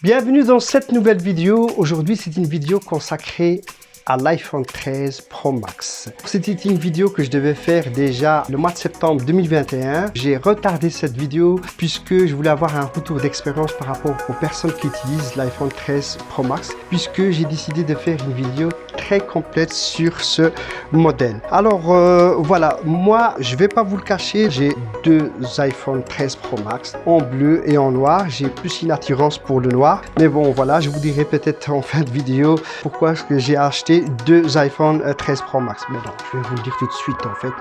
Bienvenue dans cette nouvelle vidéo. Aujourd'hui, c'est une vidéo consacrée à l'iPhone 13 Pro Max. C'était une vidéo que je devais faire déjà le mois de septembre 2021. J'ai retardé cette vidéo puisque je voulais avoir un retour d'expérience par rapport aux personnes qui utilisent l'iPhone 13 Pro Max, puisque j'ai décidé de faire une vidéo très complète sur ce modèle. Alors voilà, moi je vais pas vous le cacher, j'ai deux iPhone 13 Pro Max en bleu et en noir. J'ai plus une attirance pour le noir, mais bon voilà, je vous dirai peut-être en fin de vidéo pourquoi est-ce que j'ai acheté deux iPhone 13 Pro Max. Mais non, je vais vous le dire tout de suite en fait.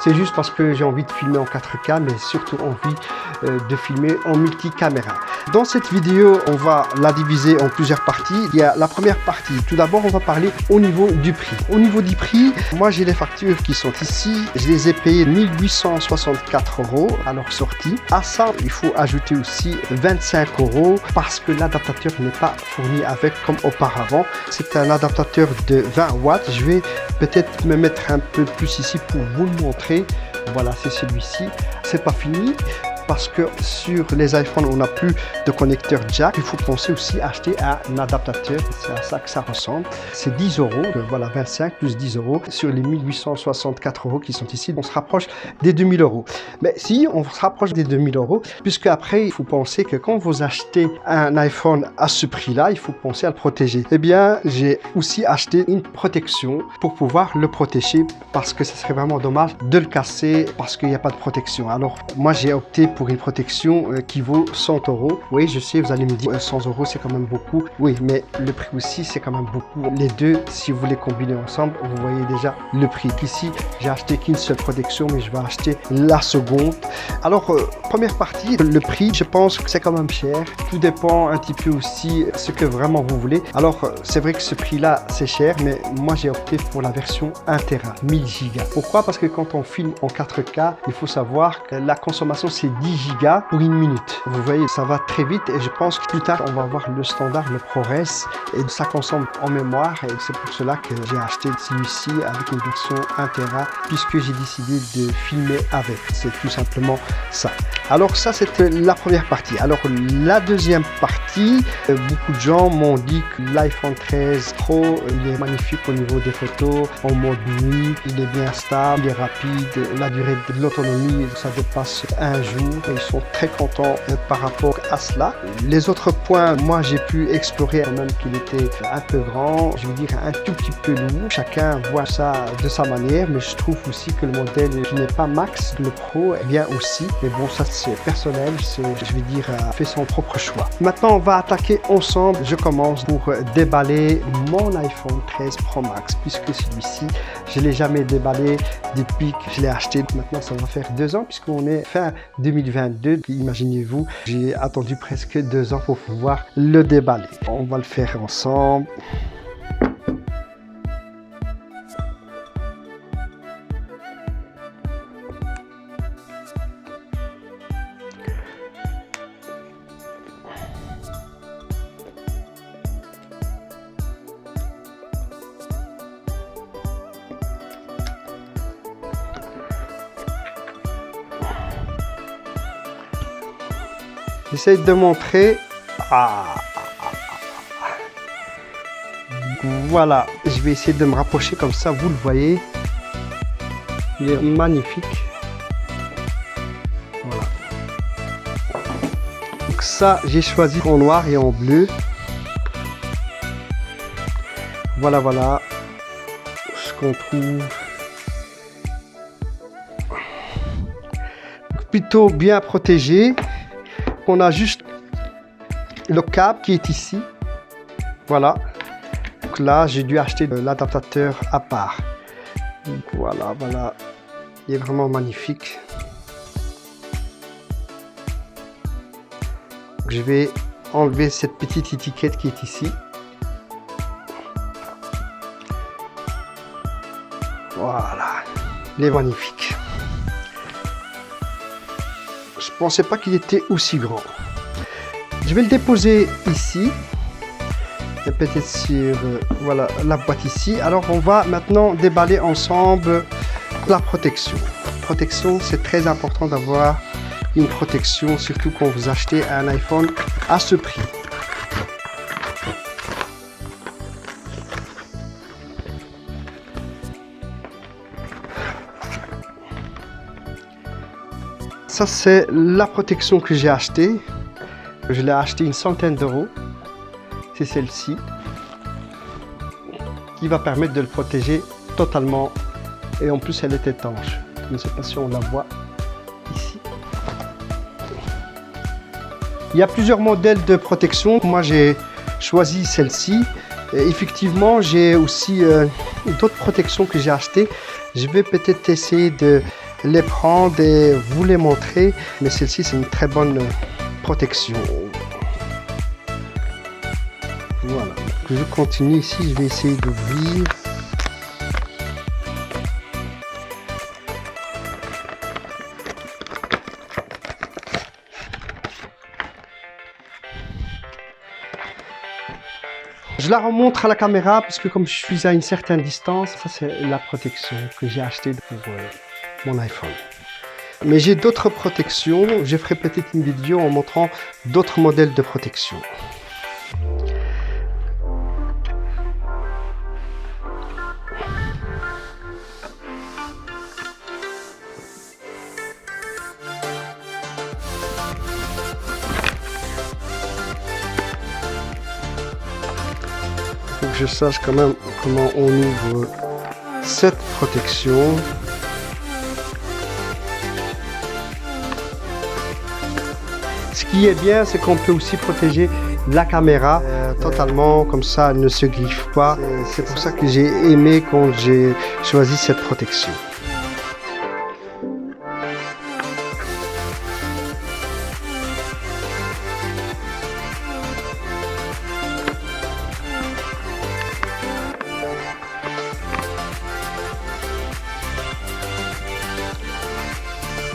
C'est juste parce que j'ai envie de filmer en 4K, mais surtout envie de filmer en multicaméra. Dans cette vidéo, on va la diviser en plusieurs parties. Il y a la première partie. Tout d'abord, on va parler au niveau du prix. Au niveau du prix, moi j'ai les factures qui sont ici. Je les ai payées 1864 € à leur sortie. À ça, il faut ajouter aussi 25 € parce que l'adaptateur n'est pas fourni avec comme auparavant. C'est un adaptateur de 20 watts. Je vais peut-être me mettre un peu plus ici pour vous le montrer. Voilà, c'est celui-ci. C'est pas fini parce que sur les iPhones, on n'a plus de connecteur jack. Il faut penser aussi à acheter un adaptateur. C'est à ça que ça ressemble. C'est 10 €. Voilà, 25 plus 10 € sur les 1864 € qui sont ici. On se rapproche des 2000 €. Mais si on se rapproche des 2000 €, puisque après, il faut penser que quand vous achetez un iPhone à ce prix-là, il faut penser à le protéger. Eh bien, j'ai aussi acheté une protection pour pouvoir le protéger parce que ce serait vraiment dommage de le casser parce qu'il n'y a pas de protection. Alors, moi, j'ai opté pour une protection qui vaut 100 €. Oui, je sais, vous allez me dire 100 € c'est quand même beaucoup. Oui, mais le prix aussi c'est quand même beaucoup. Les deux, si vous les combinez ensemble, vous voyez déjà le prix. Ici, j'ai acheté qu'une seule protection, mais je vais acheter la seconde. Alors, première partie, le prix, je pense que c'est quand même cher. Tout dépend un petit peu aussi ce que vraiment vous voulez. Alors, c'est vrai que ce prix-là, c'est cher, mais moi j'ai opté pour la version 1 Tera, 1000 Go. Pourquoi? Parce que quand on filme en 4K, il faut savoir que la consommation c'est 10 Go pour une minute. Vous voyez, ça va très vite et je pense que plus tard, on va avoir le standard, le ProRes et ça consomme en mémoire et c'est pour cela que j'ai acheté celui-ci avec une version 1 Tera puisque j'ai décidé de filmer avec. C'est tout simplement ça. Alors ça, c'était la première partie. Alors la deuxième partie, beaucoup de gens m'ont dit que l'iPhone 13 Pro, il est magnifique au niveau des photos, en mode nuit, il est bien stable, il est rapide, la durée de l'autonomie, ça dépasse un jour. Ils sont très contents par rapport à cela. Les autres points, moi j'ai pu explorer quand même qu'il était un peu grand, je veux dire un tout petit peu lourd. Chacun voit ça de sa manière, mais je trouve aussi que le modèle qui n'est pas max, le Pro, est bien aussi. Mais bon, ça c'est personnel, je vais dire, fait son propre choix. Maintenant, on va attaquer ensemble. Je commence pour déballer mon iPhone 13 Pro Max, puisque celui-ci, je ne l'ai jamais déballé depuis que je l'ai acheté. Maintenant, ça va faire 2 ans, puisqu'on est fin 2022. Imaginez-vous, j'ai attendu presque 2 ans pour pouvoir le déballer. On va le faire ensemble. J'essaie de montrer. Voilà, je vais essayer de me rapprocher comme ça, vous le voyez. Il est magnifique. Voilà. Donc ça, j'ai choisi en noir et en bleu. Voilà, voilà ce qu'on trouve. Plutôt bien protégé. On a juste le câble qui est ici. Voilà. Donc là, j'ai dû acheter l'adaptateur à part. Donc voilà, voilà. Il est vraiment magnifique. Donc je vais enlever cette petite étiquette qui est ici. Voilà. Il est magnifique. Je pensais pas qu'il était aussi grand. Je vais le déposer ici et peut-être sur voilà la boîte ici. Alors on va maintenant déballer ensemble la protection. Protection, c'est très important d'avoir une protection, surtout quand vous achetez un iPhone à ce prix. Ça, c'est la protection que j'ai achetée. Je l'ai achetée une centaine d'euros. C'est celle-ci qui va permettre de le protéger totalement. Et en plus, elle est étanche. Je ne sais pas si on la voit ici. Il y a plusieurs modèles de protection. Moi, j'ai choisi celle-ci. Effectivement, j'ai aussi d'autres protections que j'ai achetées. Je vais peut-être essayer de les prendre et vous les montrer. Mais celle-ci, c'est une très bonne protection. Voilà. Je continue ici. Je vais essayer d'ouvrir. Je la remontre à la caméra parce que comme je suis à une certaine distance, ça c'est la protection que j'ai achetée pour mon iPhone. Mais j'ai d'autres protections, je ferai peut-être une vidéo en montrant d'autres modèles de protection. Faut que je sache quand même comment on ouvre cette protection. Ce qui est bien, c'est qu'on peut aussi protéger la caméra totalement, comme ça elle ne se griffe pas. C'est pour ça que j'ai aimé quand j'ai choisi cette protection.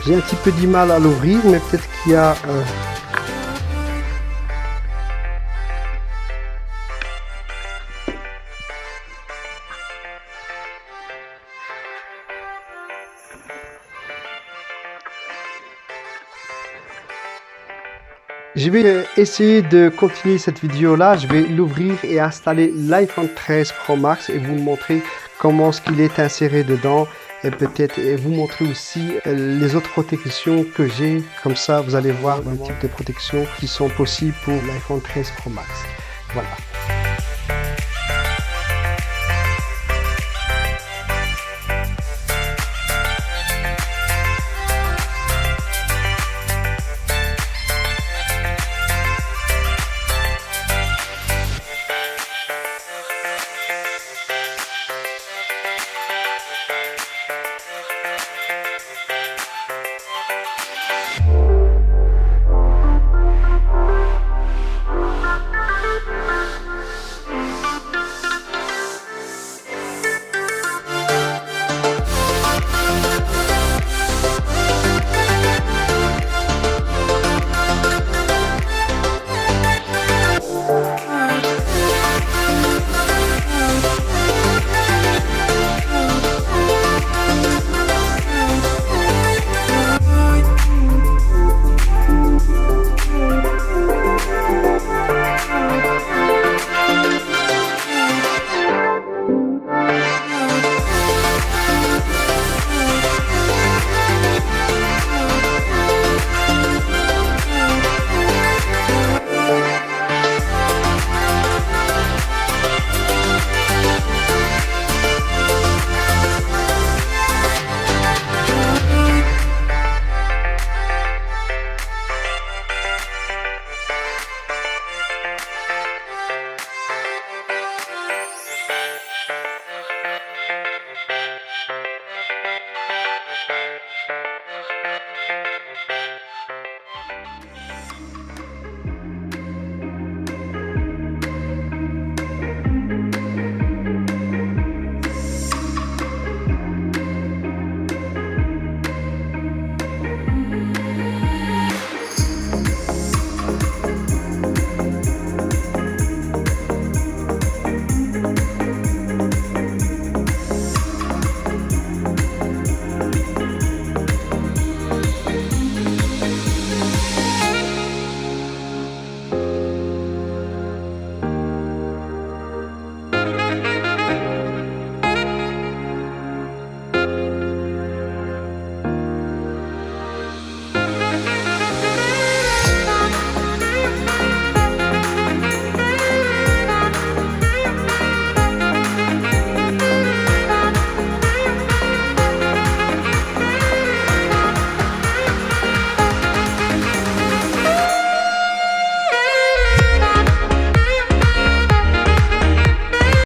J'ai un petit peu du mal à l'ouvrir, mais peut-être qu'il y a... Je vais essayer de continuer cette vidéo là, je vais l'ouvrir et installer l'iPhone 13 Pro Max et vous montrer comment ce qu'il est inséré dedans et peut-être vous montrer aussi les autres protections que j'ai, comme ça vous allez voir un type de protection qui sont possibles pour l'iPhone 13 Pro Max. Voilà.